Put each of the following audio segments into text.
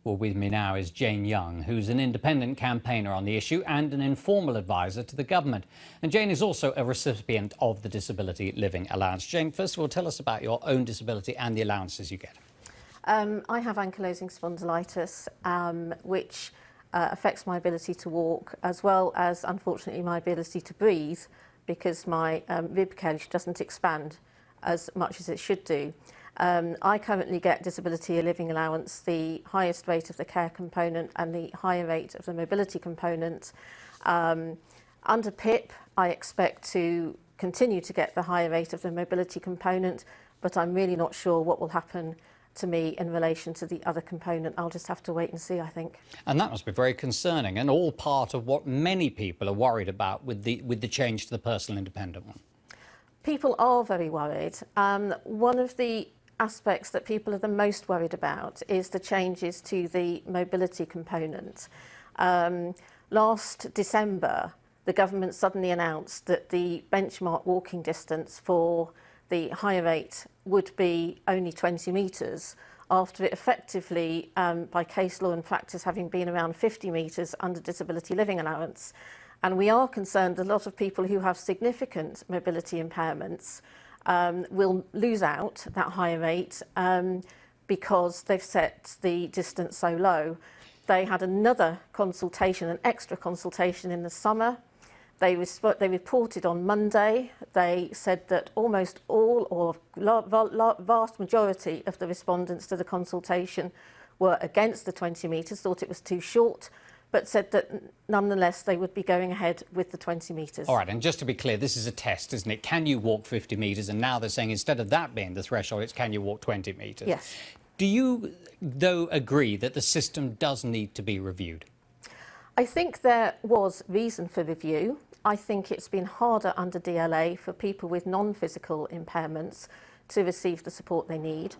Well, with me now is Jane Young, who's an independent campaigner on the issue and an informal advisor to the government. And Jane is also a recipient of the Disability Living Allowance. Jane, first of all, tell us about your own disability and the allowances you get. I have ankylosing spondylitis, which affects my ability to walk, as well as, unfortunately, my ability to breathe, because my rib cage doesn't expand as much as it should do. I currently get Disability Living Allowance, the highest rate of the care component and the higher rate of the mobility component. Under PIP, I expect to continue to get the higher rate of the mobility component, but I'm really not sure what will happen to me in relation to the other component. I'll just have to wait and see, I think. And that must be very concerning, and all part of what many people are worried about with the change to the personal independent one. People are very worried. One of the aspects that people are the most worried about is the changes to the mobility component. Last December, the government suddenly announced that the benchmark walking distance for the higher rate would be only 20 metres, after it effectively, by case law and practice, having been around 50 metres under Disability Living Allowance. And we are concerned a lot of people who have significant mobility impairments will lose out that higher rate because they've set the distance so low. They had another consultation, an extra consultation in the summer. They reported on Monday. They said that almost all, or vast majority of the respondents to the consultation were against the 20 metres, thought it was too short, but said that nonetheless they would be going ahead with the 20 metres. All right, and just to be clear, this is a test, isn't it? Can you walk 50 metres? And now they're saying instead of that being the threshold, it's can you walk 20 metres? Yes. Do you, though, agree that the system does need to be reviewed? I think there was reason for review. I think it's been harder under DLA for people with non-physical impairments to receive the support they need.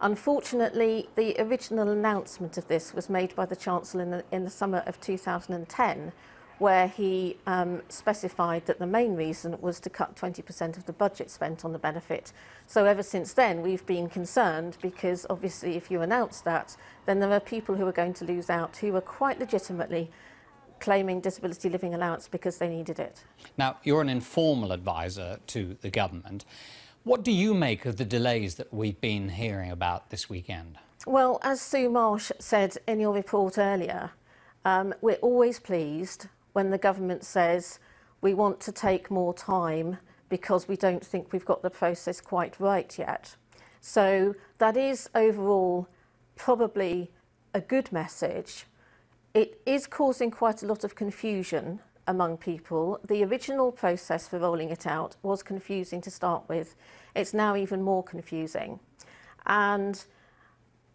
Unfortunately, the original announcement of this was made by the Chancellor in the summer of 2010, where he specified that the main reason was to cut 20% of the budget spent on the benefit. So ever since then, we've been concerned because obviously if you announce that, then there are people who are going to lose out who are quite legitimately claiming Disability Living Allowance because they needed it. Now, you're an informal advisor to the government. What do you make of the delays that we've been hearing about this weekend? Well, as Sue Marsh said in your report earlier, we're always pleased when the government says we want to take more time because we don't think we've got the process quite right yet. So that is overall probably a good message. It is causing quite a lot of confusion among people. The original process for rolling it out was confusing to start with. It's now even more confusing. And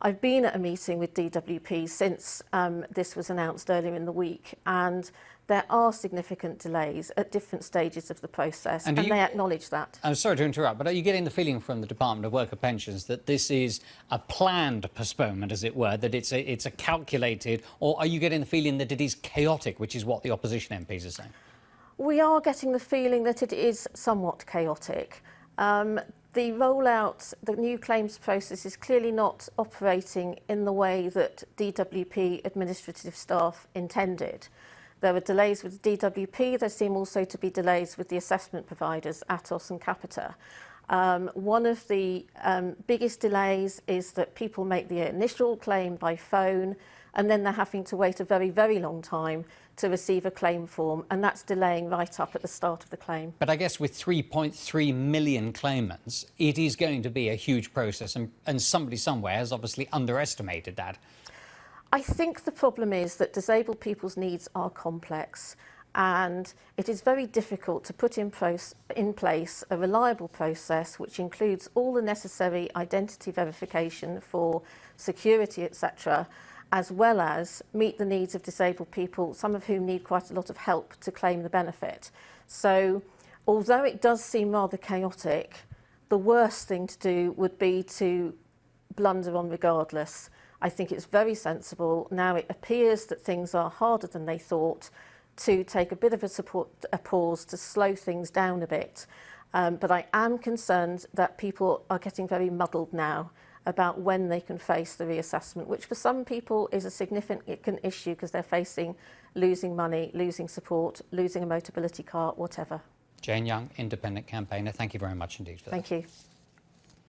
I've been at a meeting with DWP since this was announced earlier in the week, and there are significant delays at different stages of the process, and they acknowledge that. I'm sorry to interrupt, but are you getting the feeling from the Department of Work and Pensions that this is a planned postponement, as it were, that it's a calculated, or are you getting the feeling that it is chaotic, which is what the opposition MPs are saying? We are getting the feeling that it is somewhat chaotic. The rollout, the new claims process is clearly not operating in the way that DWP administrative staff intended. There were delays with DWP. There seem also to be delays with the assessment providers, Atos and Capita. One of the biggest delays is that people make the initial claim by phone and then they're having to wait a very, very long time to receive a claim form, and that's delaying right up at the start of the claim. But I guess with 3.3 million claimants, it is going to be a huge process, and somebody somewhere has obviously underestimated that. I think the problem is that disabled people's needs are complex, and it is very difficult to put in place a reliable process which includes all the necessary identity verification for security, etc., as well as meet the needs of disabled people, some of whom need quite a lot of help to claim the benefit. So, although it does seem rather chaotic, the worst thing to do would be to blunder on regardless. I think it's very sensible. Now it appears that things are harder than they thought, to take a bit of a pause to slow things down a bit. But I am concerned that people are getting very muddled now about when they can face the reassessment, which for some people is a significant issue because they're facing losing money, losing support, losing a mobility car, whatever. Jane Young, independent campaigner, thank you very much indeed for that. Thank you.